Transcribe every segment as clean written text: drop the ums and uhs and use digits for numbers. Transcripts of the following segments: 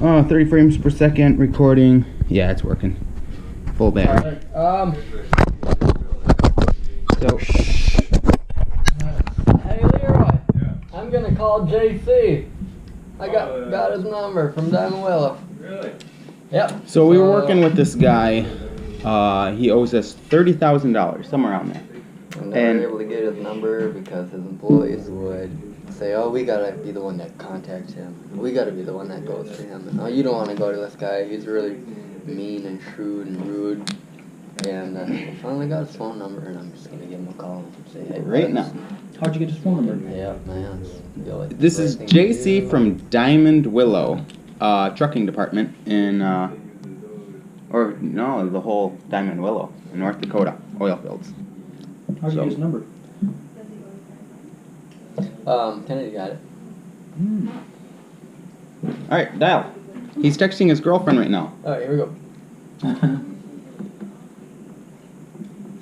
30 frames per second recording. Yeah, it's working. Full battery. So, hey Leroy, I'm gonna call JC. I got his number from Diamond Willow. Really? Yep. so we were working with this guy. He owes us $30,000, somewhere around there. I'm never able to get his number because his employees would say, oh, we gotta be the one that contacts him. We gotta be the one that goes to him. And, oh, you don't want to go to this guy. He's really mean and shrewd and rude. And I finally got his phone number, and I'm just gonna give him a call and say, hey, Right now. How'd you get his phone number? Yeah, man. This is JC from Diamond Willow, trucking department in, the whole Diamond Willow in North Dakota, oil fields. How'd you get his number? Kennedy got it. Alright, dial. He's texting his girlfriend right now. Alright, here we go.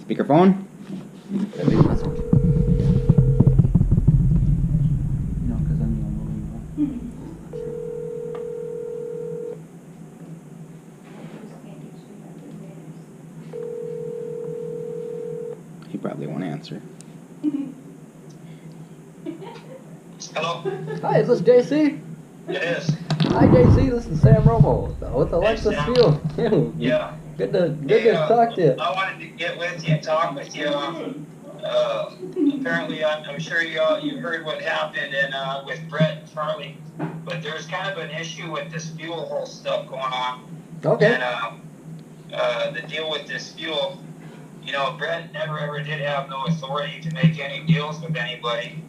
Speakerphone. Did I leave a message? No, because then you'll know. He probably won't answer. Hello? Hi, is this JC? It is. Hi, JC. This is Sam Romo with Alexis Sam. Fuel. Yeah. Good to talk to you. I wanted to get with you and talk with you. Apparently, I'm sure you heard what happened with Brett and Charlie, but there's kind of an issue with this fuel hole stuff going on. Okay. And the deal with this fuel, Brett never ever did have no authority to make any deals with anybody.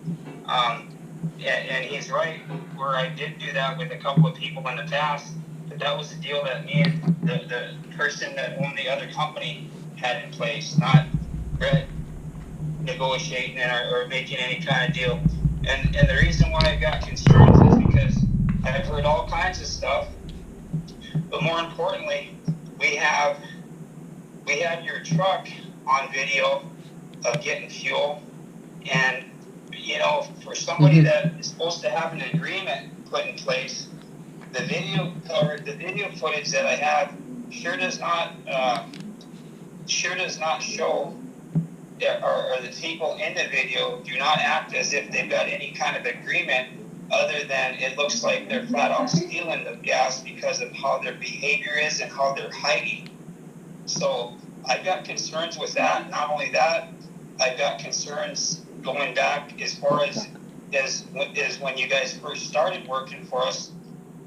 And he's right, where I did do that with a couple of people in the past, but that was a deal that me and the person that owned the other company had in place, not Brett negotiating or making any kind of deal. And the reason why I got concerns is because I've heard all kinds of stuff, but more importantly, we have your truck on video of getting fuel, and for somebody that is supposed to have an agreement put in place, the video footage that I have sure does not show, or the people in the video do not act as if they've got any kind of agreement, other than it looks like they're flat out stealing the gas because of how their behavior is and how they're hiding. So I've got concerns with that. Not only that, I've got concerns going back as far as when you guys first started working for us.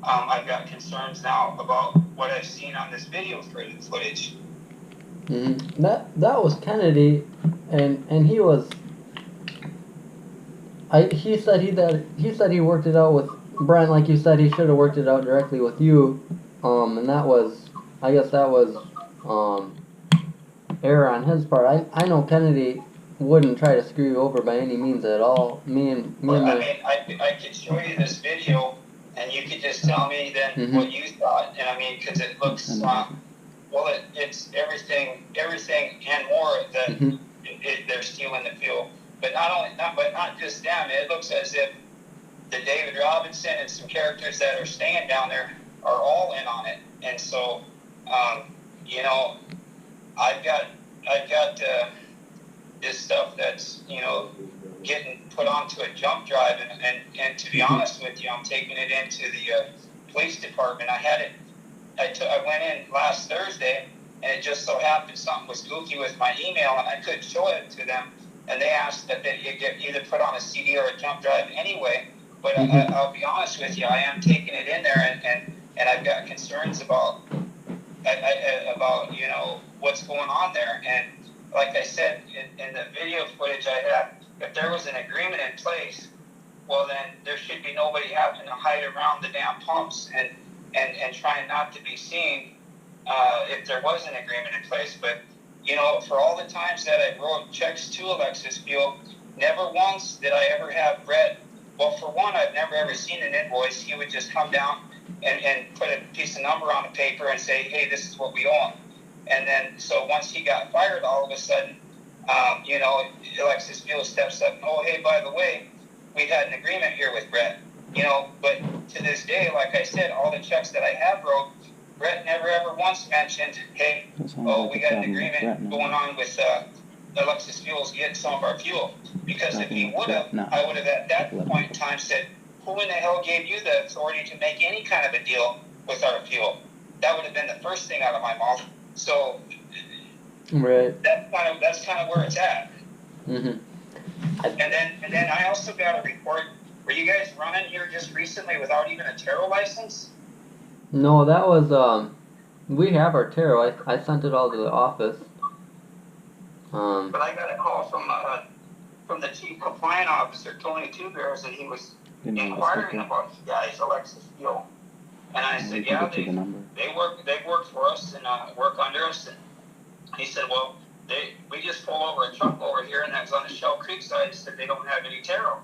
I've got concerns now about what I've seen on this video footage. Mm-hmm. That was Kennedy, and he was. He said he worked it out with Brent, like you said. He should have worked it out directly with you, and that was, I guess that was error on his part. I know Kennedy wouldn't try to screw you over by any means at all. I could show you this video, and you could just tell me then what you thought. And because it looks, it's everything and more that they're stealing the fuel. But not just them. It looks as if the David Robinson and some characters that are staying down there are all in on it. And so, I've got this stuff that's getting put onto a jump drive, and to be honest with you, I'm taking it into the police department. I went in last Thursday, and it just so happened something was goofy with my email, and I couldn't show it to them, and they asked that it get either put on a CD or a jump drive anyway. But I'll be honest with you, I am taking it in there, and I've got concerns about what's going on there. And like I said, in the video footage I have, if there was an agreement in place, well then there should be nobody having to hide around the damn pumps and trying not to be seen if there was an agreement in place. But for all the times that I wrote checks to Alexis Fuel, never once did I ever have Brett. Well, for one, I've never ever seen an invoice. He would just come down and put a piece of number on a paper and say, hey, this is what we own. And then, so once he got fired, all of a sudden, Alexis Fuel steps up and, oh, hey, by the way, we've had an agreement here with Brett. you know, but to this day, like I said, all the checks that I have wrote, Brett never ever once mentioned, hey, oh, we got an agreement going on with Alexis Fuels getting some of our fuel. Because if he would have, I would have at that point in time said, who in the hell gave you the authority to make any kind of a deal with our fuel? That would have been the first thing out of my mouth. So right. That's kind of where it's at. Mhm. And then I also got a report. Were you guys running here just recently without even a Taro license? No, that was we have our Taro. I sent it all to the office. But I got a call from the chief compliance officer, Tony Two Bears, and he was inquiring about you guys, Alexis Fuel. And I said, yeah, they work for us and work under us. And he said, well, we just pulled over a truck over here, and that's on the Shell Creek side. He said they don't have any Taro.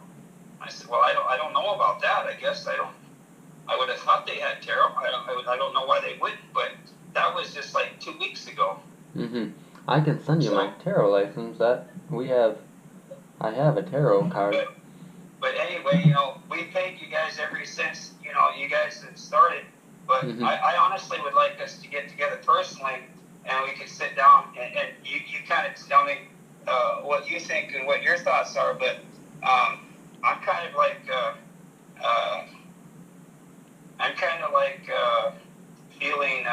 I said, well, I don't know about that. I guess I would have thought they had Taro. I don't know why they wouldn't, but that was just like 2 weeks ago. Mhm. I can send you my Taro license. I have a Taro card. But anyway, you know, we paid you guys ever since, you know, you guys have started. But I honestly would like us to get together personally, and we could sit down and you kind of tell me what you think and what your thoughts are. But I'm kind of like feeling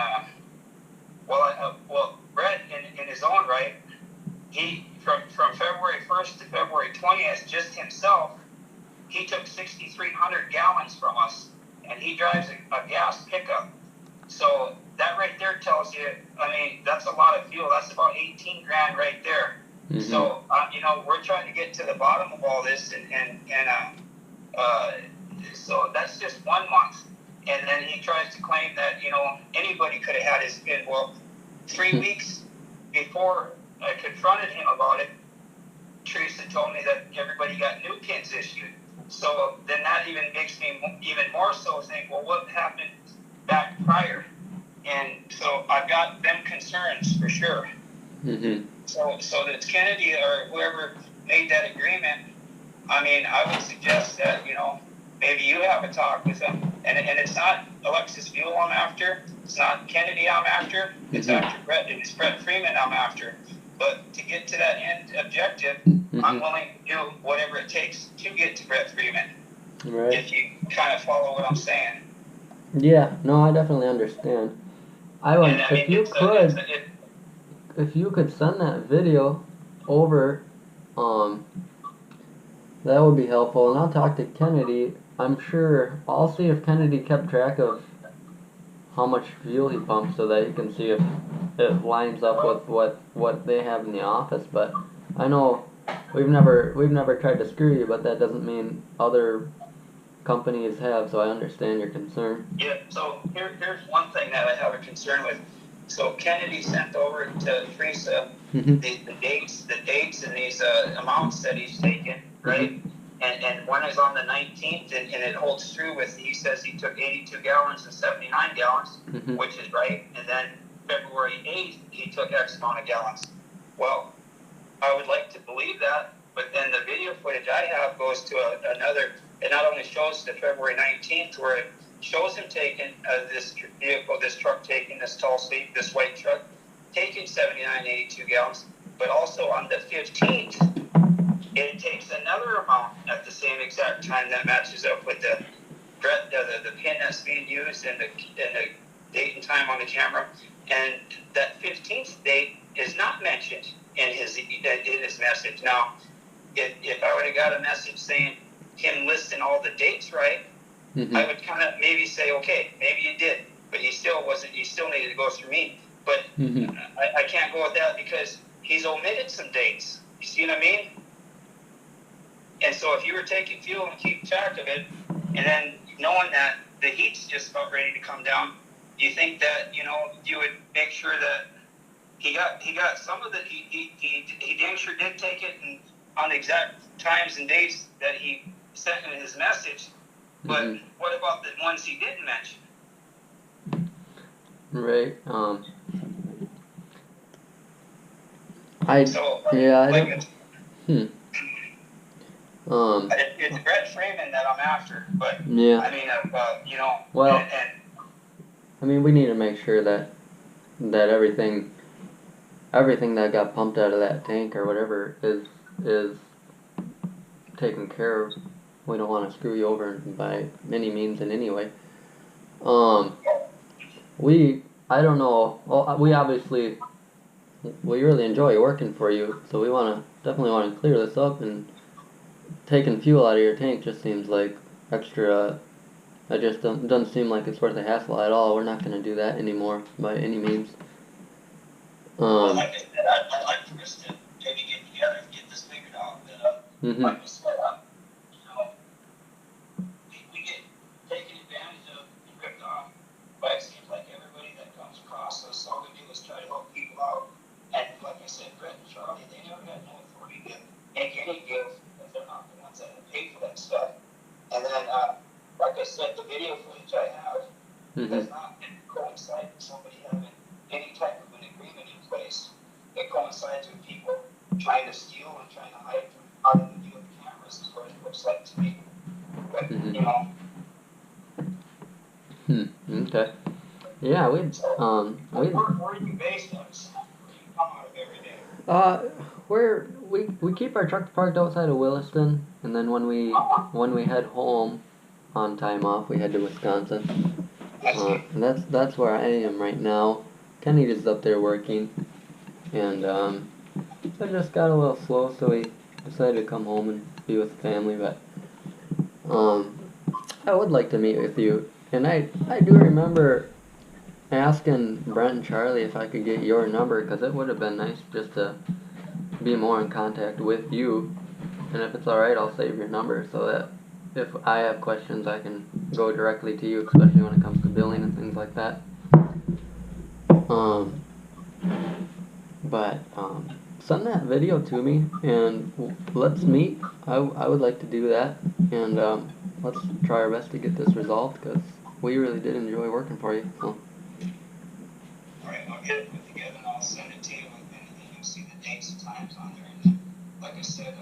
well, Brett in his own right, he from February 1st to February 20th, just himself, he took 6,300 gallons from us, and he drives a gas pickup. So that right there tells you, I mean, that's a lot of fuel. That's about 18 grand right there. So, you know, we're trying to get to the bottom of all this, and so that's just 1 month. And then he tries to claim that, you know, anybody could have had his spin. Well, 3 weeks before I confronted him about it, Teresa told me that everybody got new pins issued. So then that even makes me even more so think, well, what happened back prior? And so I've got them concerns for sure. So that Kennedy or whoever made that agreement, I mean, I would suggest that, you know, maybe you have a talk with them. And it's not Alexis Fuel I'm after. It's not Kennedy I'm after. It's after Brett. It's Brett Freeman I'm after. But to get to that end objective, I'm willing to do whatever it takes to get to Brett Freeman. Right. If you kind of follow what I'm saying. Yeah. No, I definitely understand. If you could send that video over, that would be helpful. And I'll talk to Kennedy. I'm sure I'll see if Kennedy kept track of how much fuel he pumps so that he can see if it lines up with what they have in the office. But I know we've never tried to screw you, but that doesn't mean other companies have. So I understand your concern. Yeah. So here's one thing that I have a concern with. So Kennedy sent over to Teresa the dates and these amounts that he's taken, right? And one is on the 19th, and it holds true with, he says he took 82 gallons and 79 gallons, which is right. And then February 8th, he took X amount of gallons. Well, I would like to believe that, but then the video footage I have goes to another, it not only shows the February 19th, where it shows him taking this truck taking this tall sleep, this white truck, taking 79, 82 gallons, but also on the 15th, it takes another amount at the same exact time that matches up with the pin that's being used and the date and time on the camera. And that 15th date is not mentioned in his message. Now, if I would have got a message saying him listing all the dates right, I would kind of maybe say, okay, maybe you did, but he still wasn't. He still needed to go through me. But I can't go with that because he's omitted some dates. You see what I mean? And so if you were taking fuel and keep track of it, and then knowing that the heat's just about ready to come down, do you think that, you know, you would make sure that he got some of the, he damn sure did take it and on the exact times and dates that he sent in his message, but what about the ones he didn't mention? Right. It's Brett Freeman that I'm after, but Yeah. I mean, you know, Well, and I mean, we need to make sure that everything that got pumped out of that tank or whatever is taken care of. We don't want to screw you over by any means in any way. I don't know. Well, we obviously really enjoy working for you, so we definitely want to clear this up. And taking fuel out of your tank just seems like extra. It just doesn't seem like it's worth the hassle at all. We're not going to do that anymore by any means. well, like I said, I'd like for us to maybe get together and get this figured out. But like I said, you know, we get taken advantage of and ripped off. But it seems like everybody that comes across us, all we do is try to help people out. And like I said, Brett and Charlie, they never had no authority to make any deals if they're not the ones that have paid for that stuff. And then, like I said, the video footage I have does not coincide with somebody having any type of an agreement in place. It coincides with people trying to steal and trying to hide from out of the view of the cameras, as far as it looks like to me. But, you know. Okay. Yeah, Where are you based at? Where do you come out of every day? we keep our truck parked outside of Williston, and then when we head home on time off, we head to Wisconsin. And that's where I am right now. Kenny is up there working, and it just got a little slow, so we decided to come home and be with the family. But I would like to meet with you, and I do remember asking Brent and Charlie if I could get your number, because it would have been nice just to be more in contact with you. And if it's alright, I'll save your number so that if I have questions, I can go directly to you, especially when it comes to billing and things like that. Send that video to me and let's meet. I would like to do that, and let's try our best to get this resolved, because we really did enjoy working for you. So. Alright, I'll get it put together and I'll send it to you, and then you'll see the dates and times on there. And then, like I said,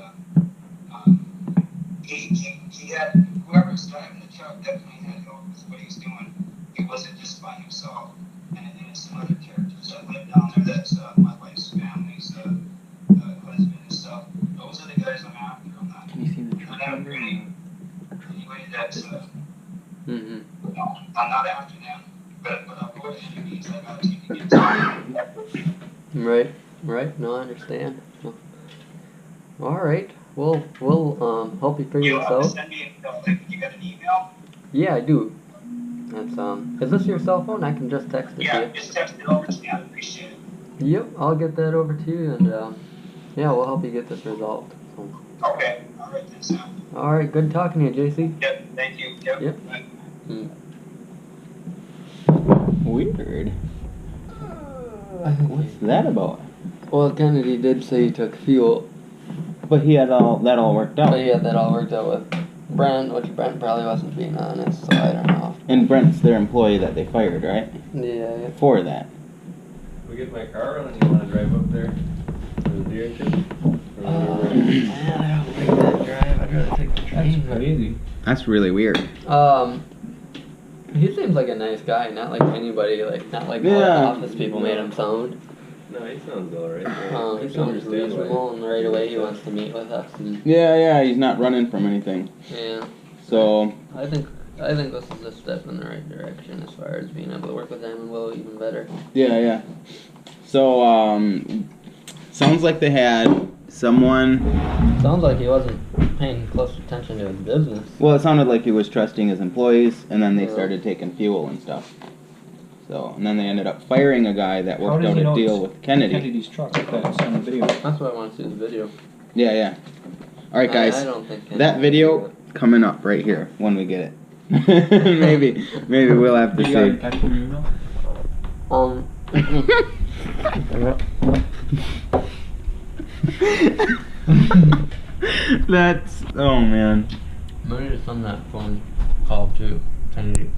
he had, whoever's driving the truck definitely had help with what he's doing. He wasn't just by himself. And then there's some other characters that live down there. That's my wife's family's husband and stuff. Those are the guys I'm after. Can you see the truck number? Anybody that's, I'm not after them. But I'll go to any means I got to get to. Right. No, I understand. All right. We'll help you figure this out. Send me you got an email? Yeah, I do. That's is this your cell phone? I can just text it to you. Yeah, just text it over to me. I appreciate it. Yep, I'll get that over to you, and yeah, we'll help you get this resolved. So. Okay. All right, then, Sam. All right. Good talking to you, JC. Yep. Thank you. Yep. Weird. What's that about? Well, Kennedy did say he took fuel. But he had that all worked out. But he had that all worked out with Brent, which Brent probably wasn't being honest, so I don't know. And Brent's their employee that they fired, right? Yeah. For that. We get my car and you want to drive up there for the dealership? Man, I don't like that drive. I'd rather take the train. That's crazy. That's really weird. He seems like a nice guy, not like anybody, not like all the office people made him sound. No, he sounds alright. He sounds reasonable, and right away he wants to meet with us. And Yeah, he's not running from anything. yeah. So I think this is a step in the right direction as far as being able to work with them and Willow even better. Yeah. So sounds like they had someone. Sounds like he wasn't paying close attention to his business. Well, it sounded like he was trusting his employees, and then they started taking fuel and stuff. So, and then they ended up firing a guy that worked out a deal with Kennedy. Kennedy's truck, if that's on the video. That's why I want to see the video. Yeah. All right, guys. I don't think that video coming up right here when we get it. maybe we'll have to see. Um. That's, oh man. Maybe just on that phone call too, Kennedy.